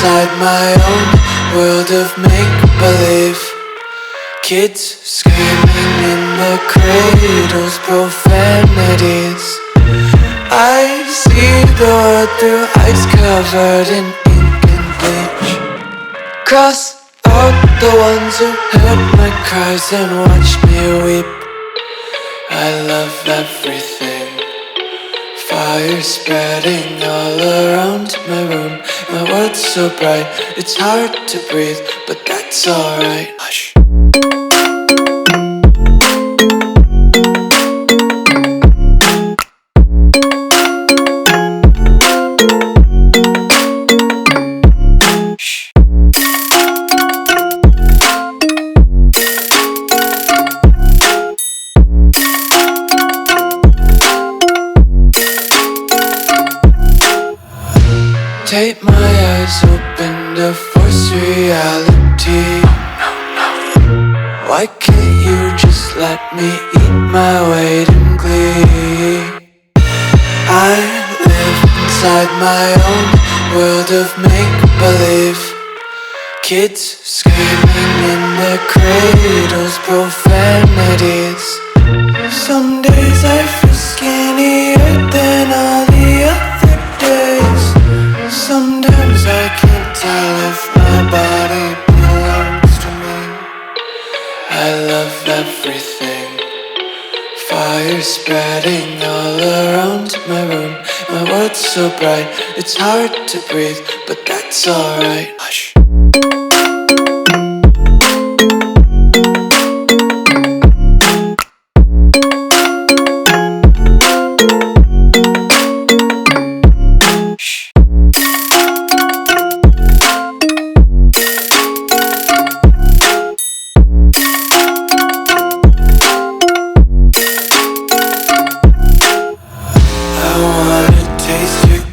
inside my own world of make-believe. Kids screaming in the cradles, profanities. I see the world through eyes covered in ink and bleach. Cross out the ones who heard my cries and watched me weep. I love everything. Fire spreading all around my room. My world's so bright, it's hard to breathe, but that's alright. Hush. Tape my eyes open to force reality. Why can't you just let me eat my weight in glee? I live inside my own world of make-believe. Kids screaming in their cradles, profanities. Some days I feel skinnier than all the other days. Sometimes I can't tell if my body belongs to me. I love everything. Fire spreading all around my room. My world's so bright, it's hard to breathe, but that's alright. Hush.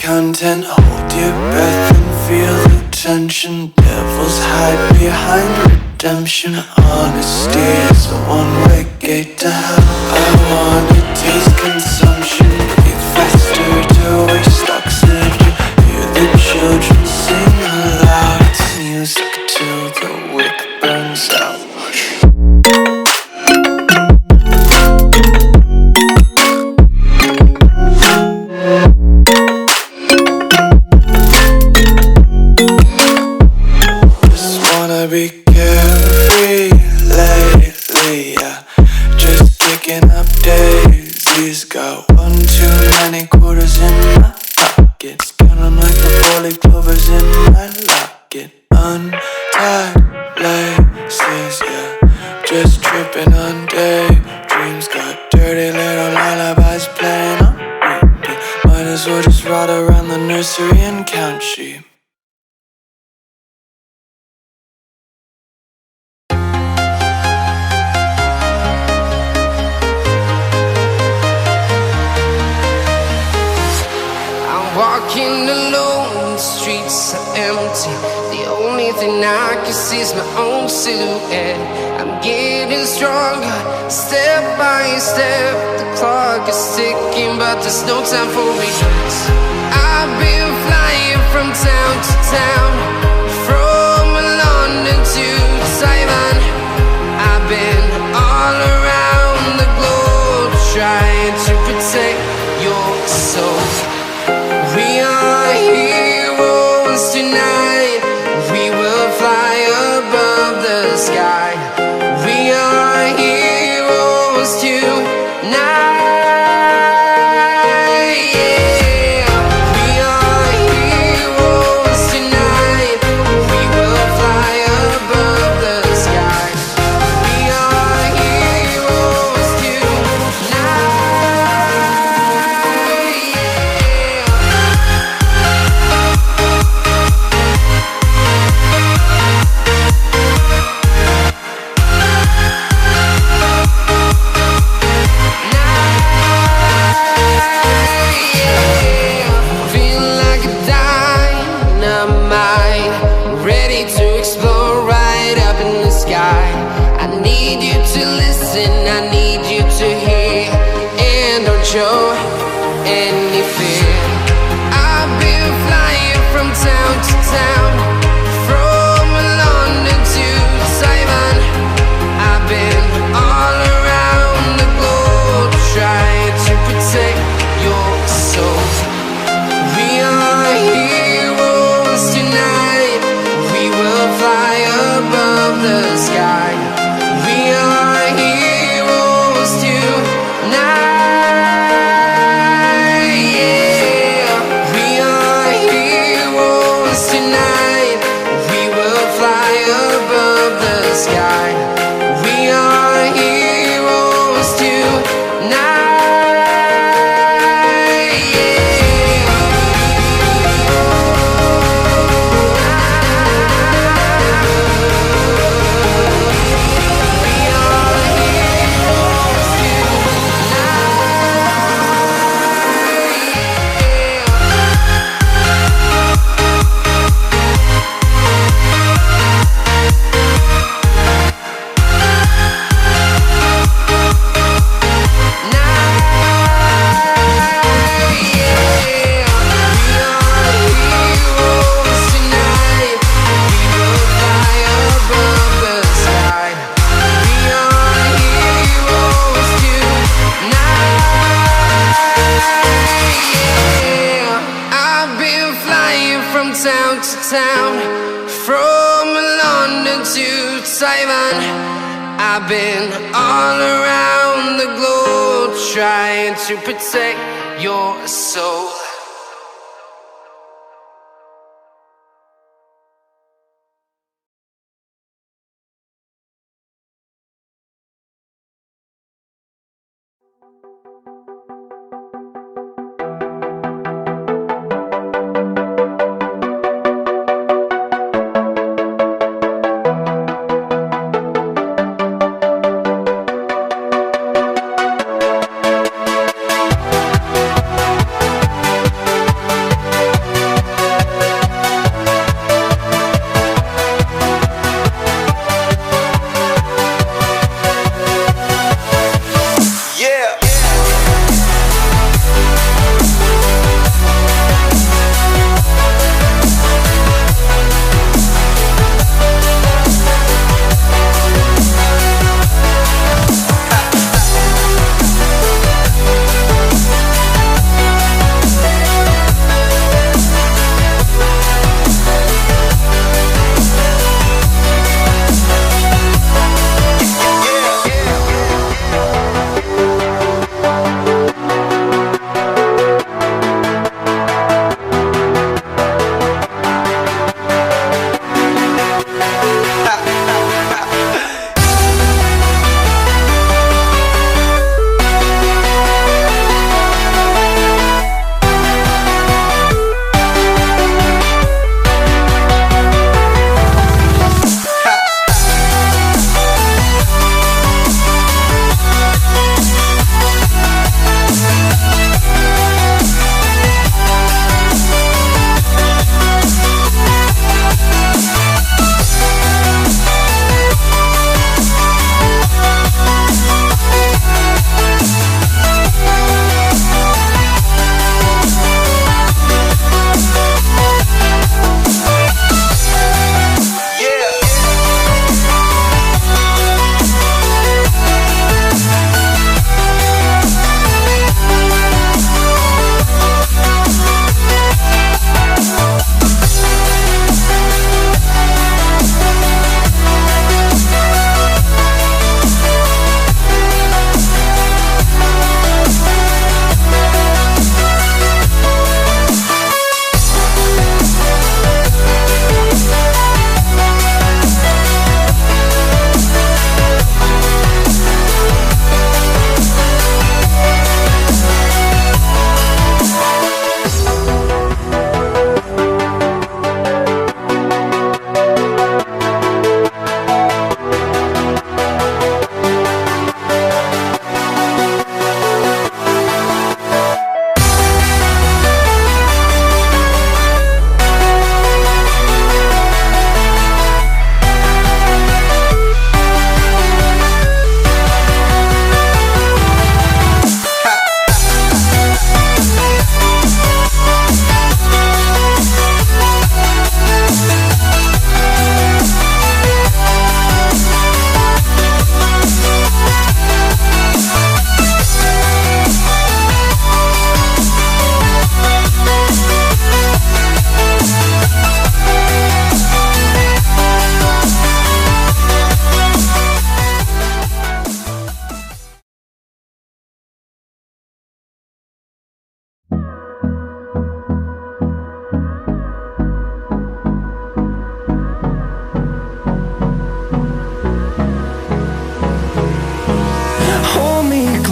Content, hold your breath and feel the tension. Devils hide behind redemption. Honesty is a one-way gate to hell. I wanna taste consumption. Breathe faster to waste oxygen. Hear the children sing aloud. It's music till the wick burns out. Be carefree lately, yeah. Just picking up daisies. Got one too many quarters in my pockets. Counting like the four-leaf clovers in my locket. Untied laces, yeah. Just tripping on daydreams. Got dirty little lullabies playing on repeat. Might as well just ride around the nursery and count sheep. Walking alone, the streets are empty. The only thing I can see is my own silhouette. I'm getting stronger, step by step. The clock is ticking, but there's no time for regrets. I've been flying from town to town, from London to Taiwan. I've been all around the globe, trying to protect your soul. We are heroes tonight. We will fly above the sky. We are heroes tonight. Yeah. We are heroes tonight. We will fly above the sky. We are heroes tonight. Show any fear. I've been flying from town to town, to town, from London to Taiwan. I've been all around the globe trying to protect your soul.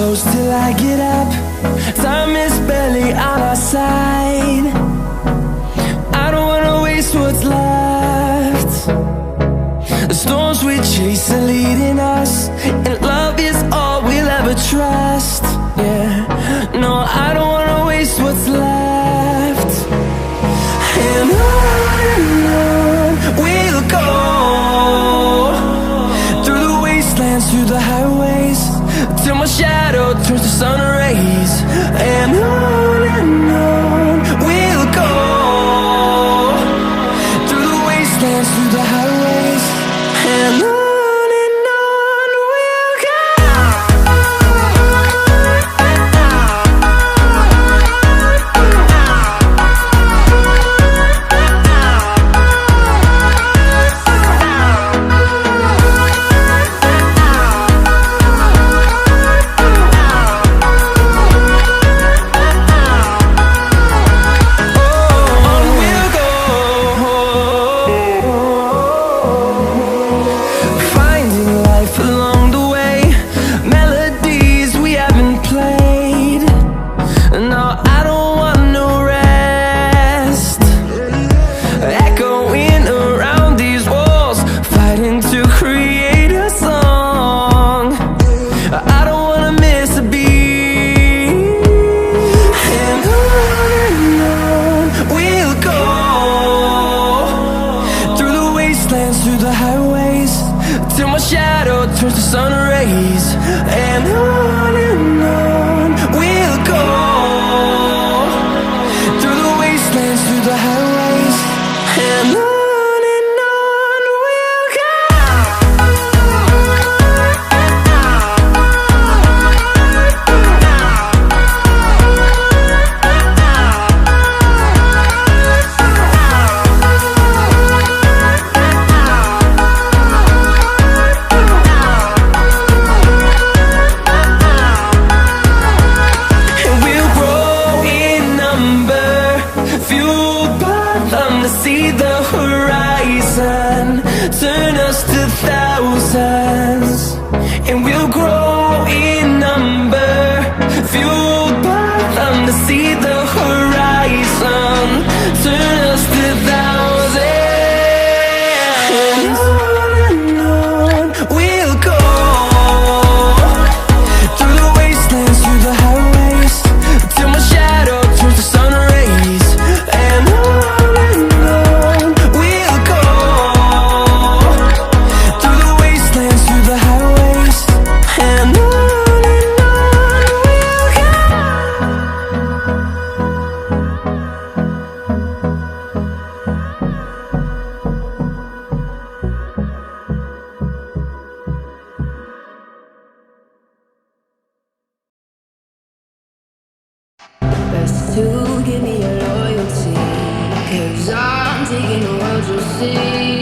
close till I get up. Time is barely on our side. I don't wanna waste what's left. The storms we chase are leading us, and love is all we'll ever trust. Yeah, no, I don't wanna waste what's left. And on we'll go, through the wastelands, through the highways, till my shadow turns to sun rays. And on we'll go, through the wastelands, through the highways, and on we'll go. to see the horizon, turn us to thousands. And on we'll go, through the wastelands, through the highways, till my shadow turns to sun rays. And on we'll go, through the wastelands, through the highways. And on we'll go. Best to give me your loyalty, 'cause I'm taking the world, you'll see.